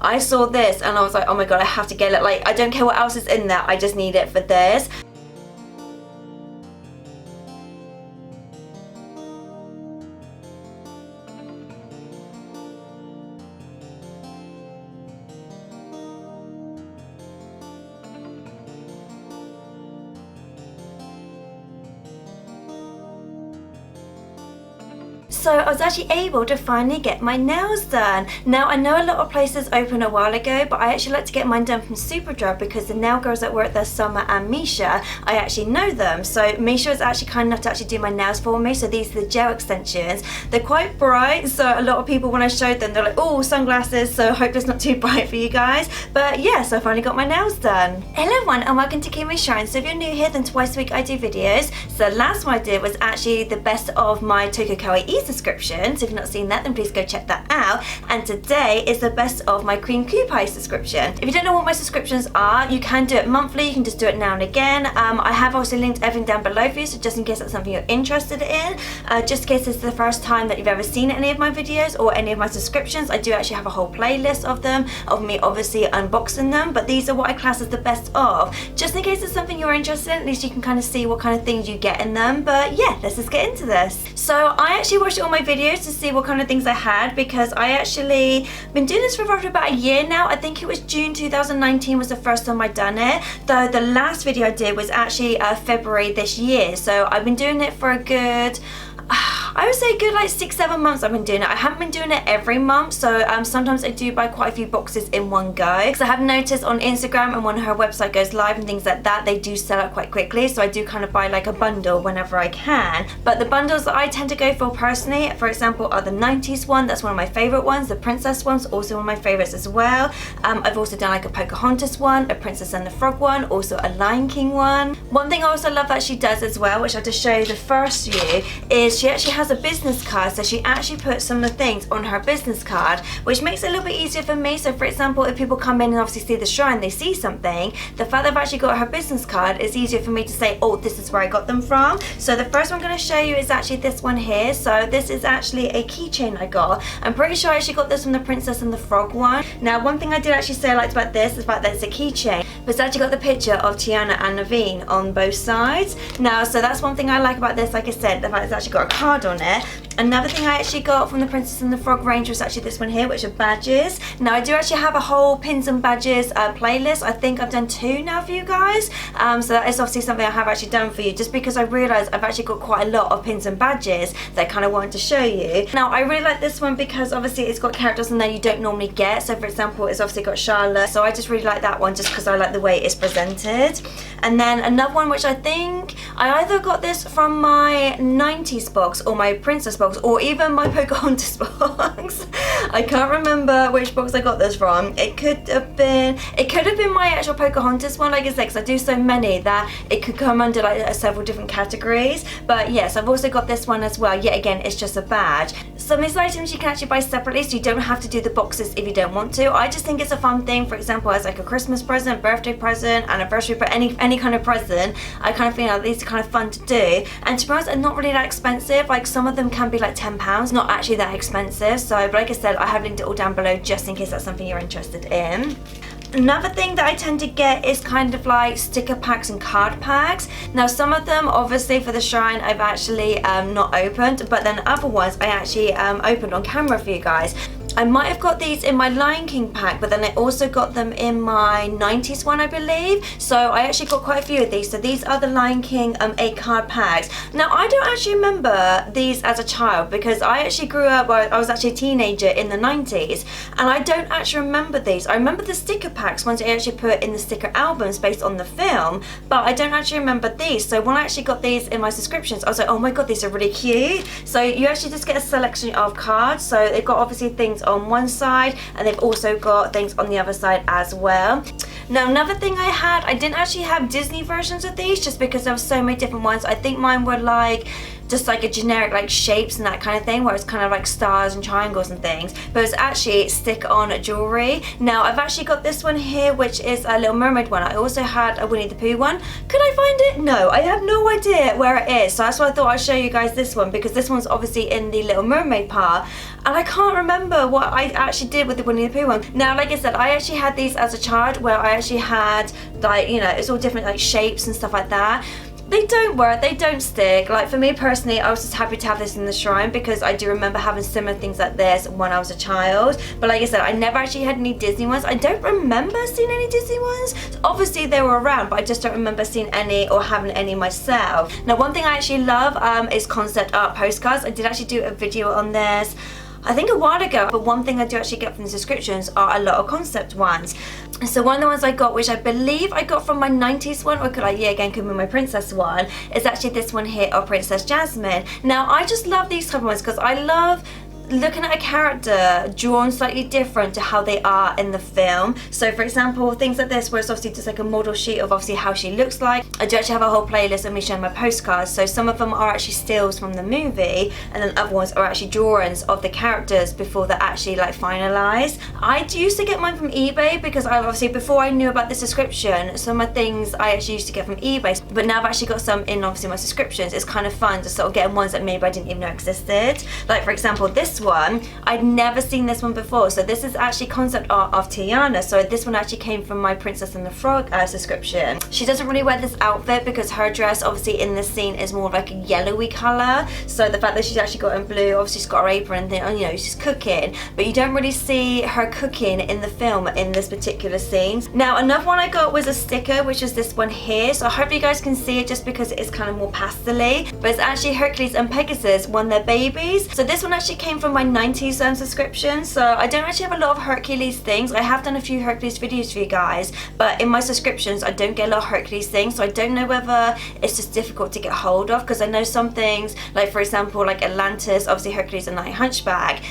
I saw this and I was like, oh my god, I have to get it. Like, I don't care what else is in there, I just need it for this. So I was actually able to finally get my nails done. Now I know a lot of places opened a while ago, but I actually like to get mine done from Superdrug because the nail girls that work there, Summer and Misha, I actually know them. So Misha is actually kind enough to actually do my nails for me. So these are the gel extensions. They're quite bright, so a lot of people when I showed them, they're like, oh, sunglasses, so I hope it's not too bright for you guys. But yeah, so I finally got my nails done. Hello everyone and welcome to Kimmy Shine. So if you're new here, then twice a week I do videos. So the last one I did was actually the best of my Tokyo Kawaii subscription, so if you've not seen that then please go check that out. And today is the best of my cream Kewpie subscription. If you don't know what my subscriptions are, you can do it monthly, you can just do it now and again. I have also linked everything down below for you, so just in case that's something you're interested in, just in case this is the first time that you've ever seen any of my videos or any of my subscriptions, I do actually have a whole playlist of them, of me obviously unboxing them, but these are what I class as the best of, just in case it's something you're interested in. At least you can kind of see what kind of things you get in them. But yeah, let's just get into this. So I actually watched all my videos to see what kind of things I had, because I actually been doing this for roughly about a year now. I think it was June 2019 was the first time I'd done it, though the last video I did was actually February this year. So I've been doing it for a good, I would say a good like 6-7 months I've been doing it. I haven't been doing it every month, so sometimes I do buy quite a few boxes in one go, because I have noticed on Instagram and when her website goes live and things like that, they do sell out quite quickly, so I do kind of buy like a bundle whenever I can. But the bundles that I tend to go for personally, for example, are the 90s one. That's one of my favorite ones. The princess one's also one of my favorites as well. I've also done like a Pocahontas one, a Princess and the Frog one, also a Lion King one. One thing I also love that she does as well, which I'll just show you the first view, is she actually has a business card. So she actually puts some of the things on her business card, which makes it a little bit easier for me. So for example, if people come in and obviously see the shrine, they see something, the fact that I've actually got her business card is easier for me to say, oh, this is where I got them from. So the first one I'm going to show you is actually this one here. So this is actually a keychain I got. I'm pretty sure I actually got this from the Princess and the Frog one. Now one thing I did actually say I liked about this is the fact that it's a keychain, but it's actually got the picture of Tiana and Naveen on both sides. Now so that's one thing I like about this, like I said, the fact it's actually got a card on it. Another thing I actually got from the Princess and the Frog range was actually this one here, which are badges. Now I do actually have a whole pins and badges playlist. I think I've done 2 now for you guys, so that is obviously something I have actually done for you, just because I realised I've actually got quite a lot of pins and badges that I kind of wanted to show you. Now I really like this one because obviously it's got characters in there you don't normally get. So for example, it's obviously got Charlotte, so I just really like that one just because I like the way it's presented. And then another one which I think I either got this from my 90s box or my Princess box, or even my Pocahontas box. I can't remember which box I got this from. It could have been my actual Pocahontas one, like I said, because I do so many that it could come under like several different categories. But yes, I've also got this one as well. Yet again, it's just a badge. Some of these items you can actually buy separately, so you don't have to do the boxes if you don't want to. I just think it's a fun thing, for example, as like a Christmas present, birthday present, anniversary, but any kind of present. I kind of feel like these are kind of fun to do, and to be honest, they're not really that expensive. Like some of them can be like £10, not actually that expensive. So but like I said, I have linked it all down below just in case that's something you're interested in. Another thing that I tend to get is kind of like sticker packs and card packs. Now some of them obviously for the shrine I've actually not opened, but then other ones I actually opened on camera for you guys. I might have got these in my Lion King pack, but then I also got them in my 90s one, I believe. So I actually got quite a few of these. So these are the Lion King 8 card packs. Now I don't actually remember these as a child, because I actually grew up, I was actually a teenager in the 90s, and I don't actually remember these. I remember the sticker packs, ones I actually put in the sticker albums based on the film, but I don't actually remember these. So when I actually got these in my subscriptions, I was like, oh my god, these are really cute. So you actually just get a selection of cards. So they've got obviously things on one side, and they've also got things on the other side as well. Now another thing I didn't actually have Disney versions of these, just because there were so many different ones. I think mine were like just like a generic like shapes and that kind of thing, where it's kind of like stars and triangles and things, but it's actually stick-on jewelry. Now I've actually got this one here, which is a Little Mermaid one. I also had a Winnie the Pooh one. Could I find it? No, I have no idea where it is, so that's why I thought I'd show you guys this one, because this one's obviously in the Little Mermaid part, and I can't remember what I actually did with the Winnie the Pooh one. Now, like I said, I actually had these as a child, where I actually had like, you know, it's all different like shapes and stuff like that. They don't work, they don't stick. Like for me personally, I was just happy to have this in the shrine, because I do remember having similar things like this when I was a child. But like I said, I never actually had any Disney ones. I don't remember seeing any Disney ones. So obviously they were around, but I just don't remember seeing any or having any myself. Now one thing I actually love is concept art postcards. I did actually do a video on this I think a while ago, but one thing I do actually get from the subscriptions are a lot of concept ones. So one of the ones I got, which I believe I got from my 90s one, or could I, yeah, again, could be my princess one, is actually this one here of Princess Jasmine. Now I just love these type of ones because I love looking at a character drawn slightly different to how they are in the film. So for example, things like this, where it's obviously just like a model sheet of obviously how she looks like. I do actually have a whole playlist of me showing my postcards, so some of them are actually stills from the movie, and then other ones are actually drawings of the characters before they're actually like finalized. I used to get mine from eBay, because I obviously, before I knew about the subscription, some of the things I actually used to get from eBay, but now I've actually got some in obviously my subscriptions. It's kind of fun to sort of get ones that maybe I didn't even know existed. Like for example, this one, I'd never seen this one before. So this is actually concept art of Tiana. So this one actually came from my Princess and the Frog subscription. She doesn't really wear this outfit because her dress obviously in this scene is more like a yellowy colour. So the fact that she's actually got in blue, obviously she's got her apron and you know, she's cooking, but you don't really see her cooking in the film in this particular scene. Now another one I got was a sticker, which is this one here. So I hope you guys can see it just because it is kind of more pastel-y, but it's actually Hercules and Pegasus when they're babies. So this one actually came from my 90s subscription. So I don't actually have a lot of Hercules things. I have done a few Hercules videos for you guys, but in my subscriptions I don't get a lot of Hercules things, so I don't know whether it's just difficult to get hold of, because I know some things, like for example like Atlantis, obviously Hercules and Night Hunchback,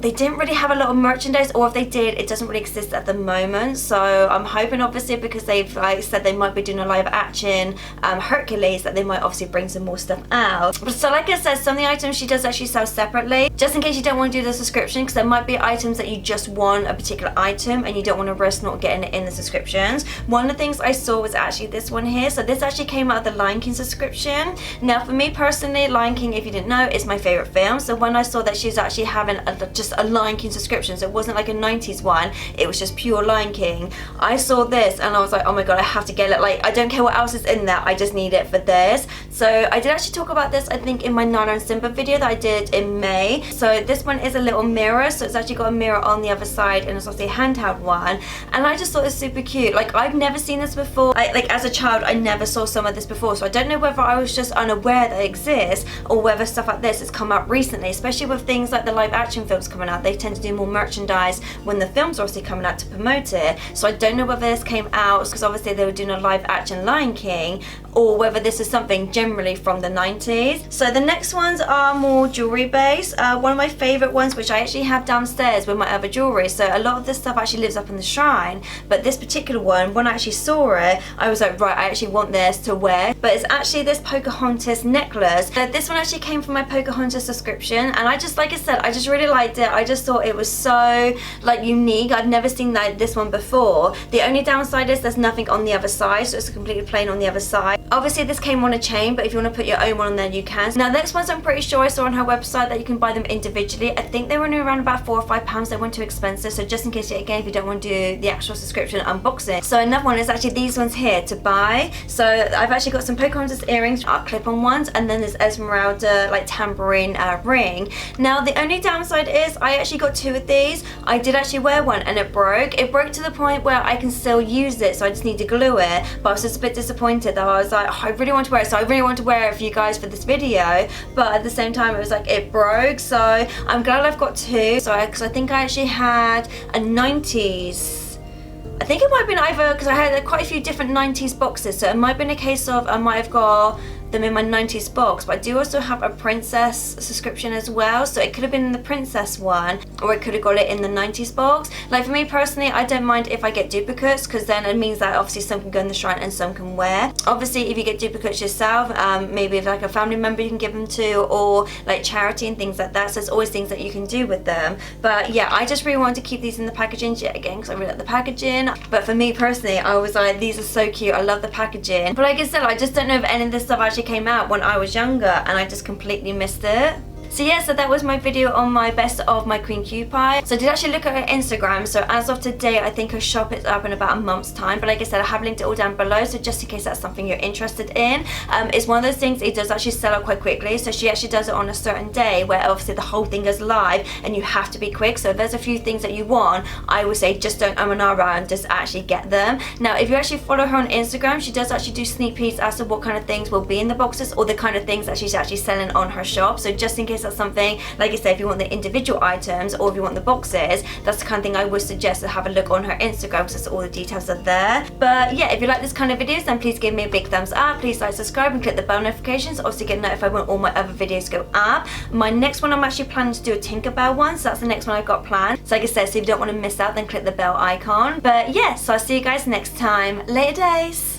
they didn't really have a lot of merchandise, or if they did, it doesn't really exist at the moment. So I'm hoping obviously, because they've like said they might be doing a live action Hercules, that they might obviously bring some more stuff out. So like I said, some of the items she does actually sell separately, just in case you don't want to do the subscription, because there might be items that you just want a particular item and you don't want to risk not getting it in the subscriptions. One of the things I saw was actually this one here. So this actually came out of the Lion King subscription. Now for me personally, Lion King, if you didn't know, is my favorite film. So when I saw that she's actually having just a Lion King subscription, so it wasn't like a 90s one, it was just pure Lion King, I saw this and I was like, oh my god, I have to get it. Like, I don't care what else is in there, I just need it for this. So I did actually talk about this, I think, in my Nala and Simba video that I did in May. So this one is a little mirror, so it's actually got a mirror on the other side, and it's also a handheld one, and I just thought it was super cute. Like, I've never seen this before. Like as a child, I never saw some of this before, so I don't know whether I was just unaware that it exists, or whether stuff like this has come up recently, especially with things like the live action films coming out. They tend to do more merchandise when the films are obviously coming out to promote it. So I don't know whether this came out because obviously they were doing a live action Lion King, or whether this is something generally from the 90s. So the next ones are more jewelry based. One of my favorite ones, which I actually have downstairs with my other jewelry, so a lot of this stuff actually lives up in the shrine, but this particular one, when I actually saw it, I was like, right, I actually want this to wear. But it's actually this Pocahontas necklace. This one actually came from my Pocahontas subscription, and I just, like I said, I just really liked it. I just thought it was so like unique. I've never seen like this one before. The only downside is there's nothing on the other side, so it's completely plain on the other side. Obviously this came on a chain, but if you want to put your own one on there, you can. Now the next ones, I'm pretty sure I saw on her website that you can buy them individually. I think they were only around about £4 or £5. They weren't too expensive, so just in case, again, if you don't want to do the actual subscription unboxing. So another one is actually these ones here to buy. So I've actually got some Pocahontas earrings, clip-on ones, and then this Esmeralda like tambourine ring. Now the only downside is I actually got two of these. I did actually wear one and it broke. It broke to the point where I can still use it, so I just need to glue it. But I was just a bit disappointed that I was like, oh, I really want to wear it, so I really want to wear it for you guys for this video. But at the same time, it was like it broke. So I'm glad I've got two. So because I think I actually had a 90s. I think it might have been either, because I had quite a few different 90s boxes, so it might have been a case of I might have got them in my 90s box, but I do also have a princess subscription as well, so it could have been in the princess one, or I could have got it in the 90s box. Like for me personally, I don't mind if I get duplicates, because then it means that obviously some can go in the shrine and some can wear. Obviously if you get duplicates yourself, maybe if like a family member you can give them to, or like charity and things like that, so there's always things that you can do with them. But yeah, I just really wanted to keep these in the packaging yet again, because I really like the packaging. But for me personally, I was like, these are so cute, I love the packaging. But like I said, I just don't know if any of this stuff actually came out when I was younger, and I just completely missed it. So yeah, so that was my video on my best of my Queen Kewpie. So I did actually look at her Instagram, so as of today I think her shop is up in about a month's time, but like I said, I have linked it all down below, so just in case that's something you're interested in. It's one of those things, it does actually sell out quite quickly, so she actually does it on a certain day where obviously the whole thing goes live and you have to be quick. So if there's a few things that you want, I would say just don't and just actually get them. Now if you actually follow her on Instagram, she does actually do sneak peeks as to what kind of things will be in the boxes, or the kind of things that she's actually selling on her shop. So just in case that's something, like I said, if you want the individual items or if you want the boxes, that's the kind of thing I would suggest to have a look on her Instagram, because all the details are there. But yeah, if you like this kind of videos, then please give me a big thumbs up, please like, subscribe and click the bell notifications, obviously get notified when all my other videos go up. My next one, I'm actually planning to do a Tinkerbell one, so that's the next one I've got planned. So like I said, so if you don't want to miss out, then click the bell icon. But yeah, so I'll see you guys next time. Later days.